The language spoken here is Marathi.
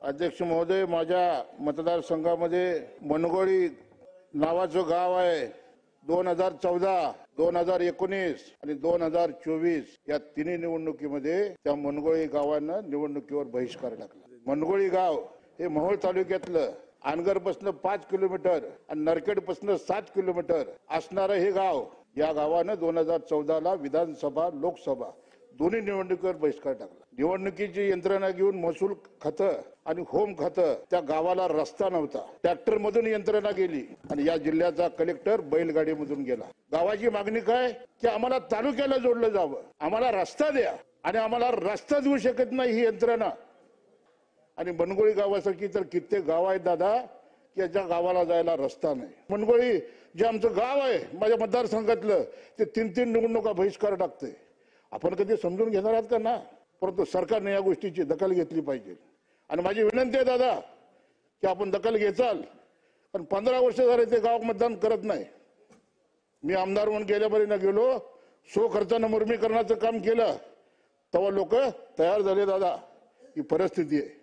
अध्यक्ष महोदय, माझ्या मतदारसंघामध्ये मनगोळी नावाचं गाव आहे. 2014, 2019 आणि 2024 या तिन्ही निवडणुकीमध्ये त्या मनगोळी गावानं निवडणुकीवर बहिष्कार टाकला. मनगोळी गाव हे मोहोळ तालुक्यातलं अनगरपासून 5 किलोमीटर आणि नरखेडपासून 7 किलोमीटर असणारं हे गाव, या गावानं 2014ला विधानसभा लोकसभा दोन्ही निवडणुकीवर बहिष्कार टाकला. निवडणुकीची यंत्रणा घेऊन महसूल खातं आणि होम खातं त्या गावाला रस्ता नव्हता. ट्रॅक्टर मधून यंत्रणा गेली आणि या जिल्ह्याचा कलेक्टर बैलगाडीमधून गेला. गावाची मागणी काय की आम्हाला तालुक्याला जोडलं जावं, आम्हाला रस्ता द्या आणि आम्हाला रस्ता देऊ शकत नाही ही यंत्रणा. आणि मनगोळी गावासारखी तर कित्येक गाव आहेत दादा की याच्या गावाला जायला रस्ता नाही. मनगोळी जे आमचं गाव आहे माझ्या मतदारसंघातलं ते 3 निवडणुका बहिष्कार टाकते. आपण कधी समजून घेणार आहात का ना? परंतु सरकारने या गोष्टीची दखल घेतली पाहिजे. आणि माझी विनंती आहे दादा की आपण दखल घेचाल, पण 15 वर्ष झाले ते गाव मतदान करत नाही. मी आमदार म्हणून गेल्यापर्यंत गेलो, सो खर्चानं मुर्मीकरणाचं काम केलं, तेव्हा लोक तयार झाले दादा. ही परिस्थिती आहे.